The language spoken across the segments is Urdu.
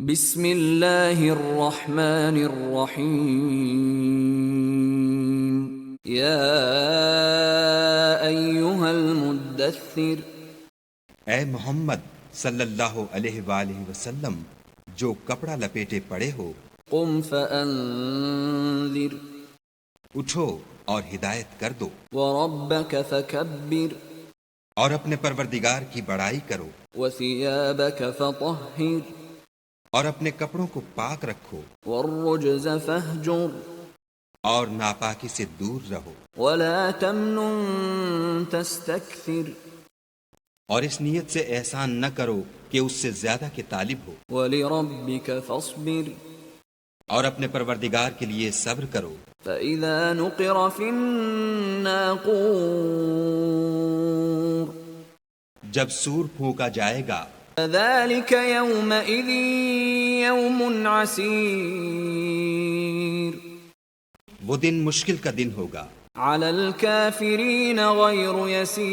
بسم اللہ الرحمن الرحیم یا ایہا المدثر، اے محمد صلی اللہ علیہ وآلہ وسلم جو کپڑا لپیٹے پڑے ہو، قم فانذر اٹھو اور ہدایت کر دو، وربک فکبر اور اپنے پروردگار کی بڑائی کرو، وثیابک فطہر اور اپنے کپڑوں کو پاک رکھو، والرجز فہجر اور ناپاکی سے دور رہو، ولا تمنن تستکثر اور اس نیت سے احسان نہ کرو کہ اس سے زیادہ کے طالب ہو، ولربک فاصبر اور اپنے پروردگار کے لیے صبر کرو۔ فإذا نقر في الناقور جب سور پھونکا جائے گا، فذلك يومئذ يوم عسير وہ دن مشکل کا دن ہوگا، على الكافرين غير يسير،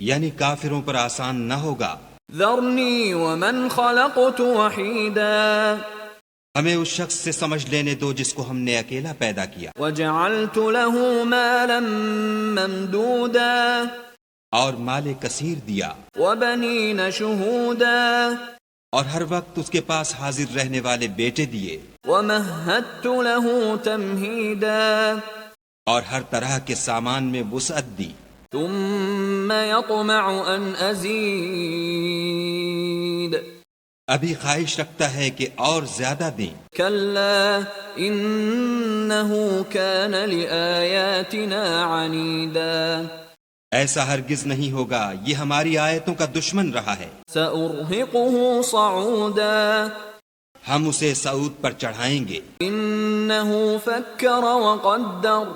یعنی کافروں پر آسان نہ ہوگا۔ ذرني ومن خلقت وحيدا ہمیں اس شخص سے سمجھ لینے دو جس کو ہم نے اکیلا پیدا کیا، وجعلت له مالا ممدودا اور مال کثیر دیا، وبنين شهودا اور ہر وقت اس کے پاس حاضر رہنے والے بیٹے دیے، ومهدت له تمهيدا اور ہر طرح کے سامان میں وسعت دی، ثم يطمع ان ازيد ابھی خواہش رکھتا ہے کہ اور زیادہ دیں۔ كلا انه كان لآياتنا عنيدا ایسا ہرگز نہیں ہوگا، یہ ہماری آیتوں کا دشمن رہا ہے، سأرهقه صعودا ہم اسے صعود پر چڑھائیں گے۔ انه فكر وقدر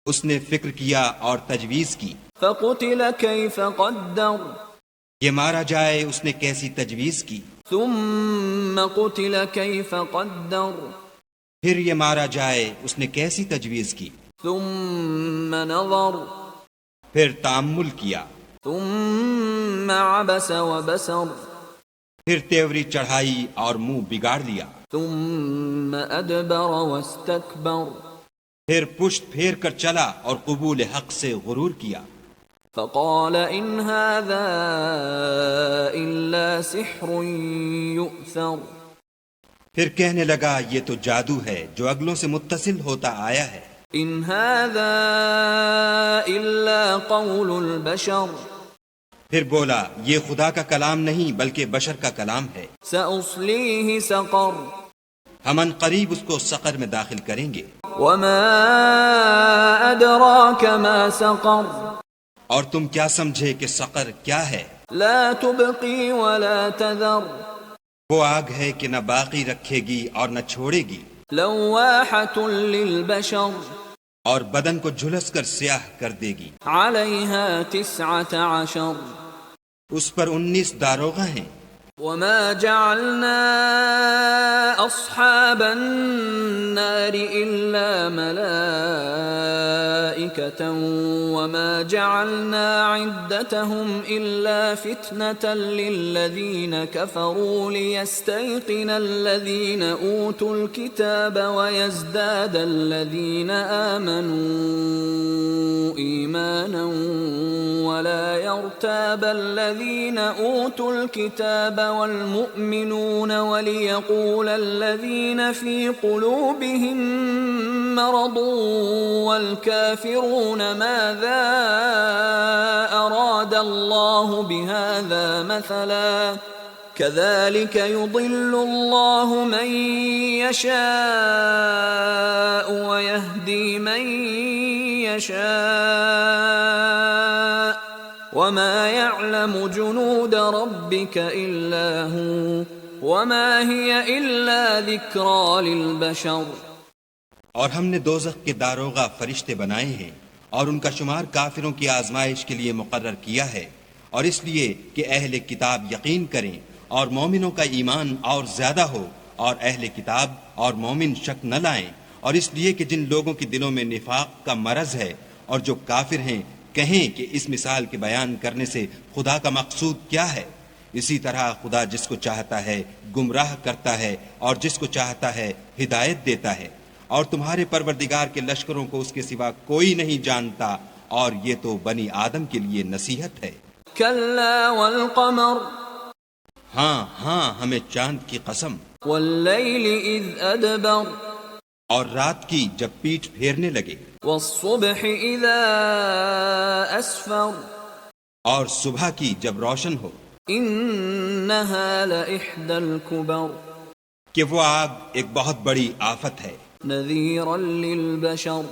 اس نے فکر کیا اور تجویز کی، فقتل كيف قدر یہ مارا جائے اس نے کیسی تجویز کی، ثم قتل كيف قدر پھر یہ مارا جائے اس نے کیسی تجویز کی، ثم نظر پھر تأمل کیا، ثم عبس وبسر پھر تیوری چڑھائی اور منہ بگاڑ لیا، ثم ادبر واستكبر پھر پشت پھیر کر چلا اور قبول حق سے غرور کیا، فقال ان هذا الا سحر يؤثر پھر کہنے لگا یہ تو جادو ہے جو اگلوں سے متصل ہوتا آیا ہے، ان هذا الا قول البشر پھر بولا یہ خدا کا کلام نہیں بلکہ بشر کا کلام ہے، سأصليه سقر ہم ان قریب اس کو سقر میں داخل کریں گے۔ وما ادراك ما سقر اور تم کیا سمجھے کہ سقر کیا ہے؟ لا تبقي ولا تذر وہ آگ ہے کہ نہ باقی رکھے گی اور نہ چھوڑے گی، لواحة للبشر اور بدن کو جھلس کر سیاہ کر دے گی، عليها 19 اس پر 19 داروغہ ہیں۔ وما جعلنا اصحاب النار الا ملائكة وما جعلنا عدتهم الا فتنة للذين كفروا ليستيقن الذين اوتوا الكتاب ويزداد الذين آمنوا ايمانا ولا يرتاب الذين اوتوا الكتاب والمؤمنون وليقول الذين في قلوبهم مرض والكافرون ماذا أراد الله بهذا مثلا كذلك يضل الله من يشاء ويهدي من يشاء وما يعلم جنود ربك إلا هو وما هي إلا ذكرى للبشر۔ اور ہم نے دوزخ کے داروغہ فرشتے بنائے ہیں اور ان کا شمار کافروں کی آزمائش کے لیے مقرر کیا ہے، اور اس لیے کہ اہل کتاب یقین کریں اور مومنوں کا ایمان اور زیادہ ہو، اور اہل کتاب اور مومن شک نہ لائیں، اور اس لیے کہ جن لوگوں کے دلوں میں نفاق کا مرض ہے اور جو کافر ہیں کہیں کہ اس مثال کے بیان کرنے سے خدا کا مقصود کیا ہے، اسی طرح خدا جس کو چاہتا ہے گمراہ کرتا ہے اور جس کو چاہتا ہے ہدایت دیتا ہے، اور تمہارے پروردگار کے لشکروں کو اس کے سوا کوئی نہیں جانتا، اور یہ تو بنی آدم کے لیے نصیحت ہے۔ كلا والقمر ہاں ہاں ہمیں چاند کی قسم، والليل إذ أدبر اور رات کی جب پیٹھ پھیرنے لگے، والصبح إذا أسفر اور صبح کی جب روشن ہو، إنها لإحدى الكبر کہ وہ آگ ایک بہت بڑی آفت ہے، نذيرا للبشر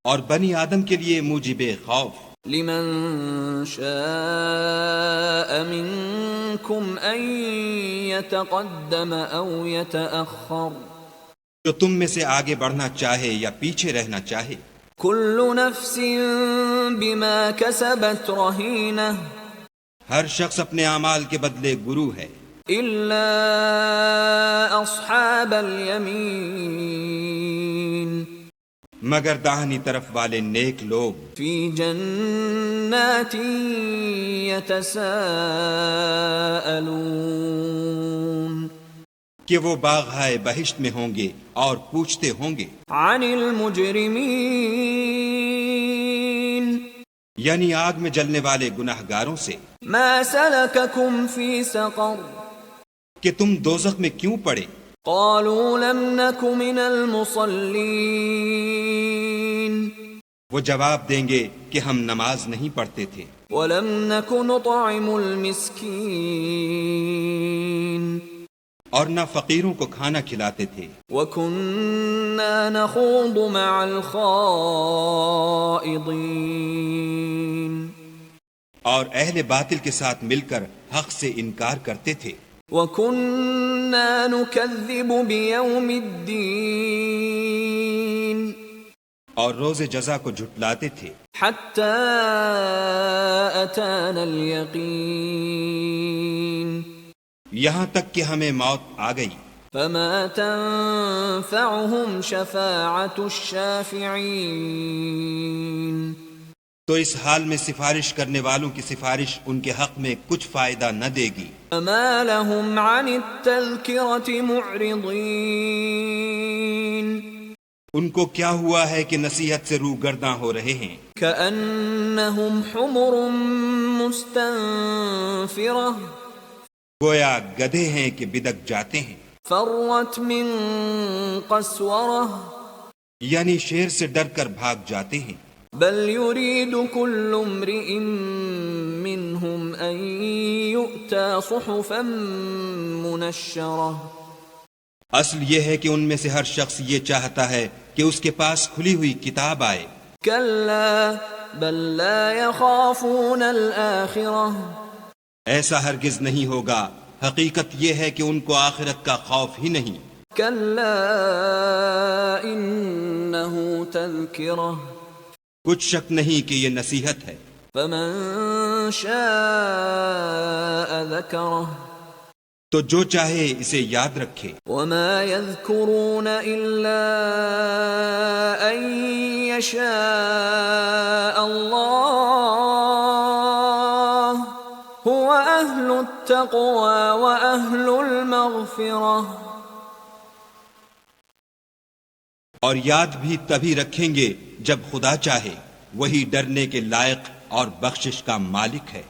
اور بنی آدم کے لیے موجب خوف، لمن شاء منكم أن يتقدم أو يتأخر جو تم میں سے آگے بڑھنا چاہے یا پیچھے رہنا چاہے، كل نفس بما كسبت رهينة ہر شخص اپنے اعمال کے بدلے گرو ہے، إلا أصحاب اليمين مگر داہنی طرف والے نیک لوگ في جنات يتساءلون کہ وہ باغہائے بہشت میں ہوں گے اور پوچھتے ہوں گے عن المجرمين یعنی آگ میں جلنے والے گناہ گاروں سے ما سلككم في سقر کہ تم دوزخ میں کیوں پڑے؟ قالوا لم نك من المصلين وہ جواب دیں گے کہ ہم نماز نہیں پڑھتے تھے، ولم نك نطعم المسكين اور نہ فقیروں کو کھانا کھلاتے تھے، وكنا نخوض مع الخائضين اور اہل باطل کے ساتھ مل کر حق سے انکار کرتے تھے، وكنا نكذب بيوم الدين اور روز جزا کو جھٹلاتے تھے، حتى أتانا اليقين یہاں تک کہ ہمیں موت آ گئی، فما تنفعهم شفاعة الشافعين تو اس حال میں سفارش کرنے والوں کی سفارش ان کے حق میں کچھ فائدہ نہ دے گی۔ فما لهم عن التذكرة معرضين ان کو کیا ہوا ہے کہ نصیحت سے روگرداں ہو رہے ہیں، كأنهم حمر مستنفرة گویا گدھے ہیں کہ بدک جاتے ہیں، فرت من قسورة یعنی شیر سے ڈر کر بھاگ جاتے ہیں، بل يريد كل امرئ منهم أن يؤتى صحفا منشرة اصل یہ ہے کہ ان میں سے ہر شخص یہ چاہتا ہے کہ اس کے پاس کھلی ہوئی کتاب آئے، كلا بل لا يخافون الآخرة ایسا ہرگز نہیں ہوگا، حقیقت یہ ہے کہ ان کو آخرت کا خوف ہی نہیں، كلا إنه تذكرة کچھ شک نہیں کہ یہ نصیحت ہے، فمن شاء ذكره تو جو چاہے اسے یاد رکھے، وما يذكرون إلا أن يشاء الله هو أهل التقوى وأهل المغفرة اور یاد بھی تبھی رکھیں گے جب خدا چاہے، وہی ڈرنے کے لائق اور بخشش کا مالک ہے۔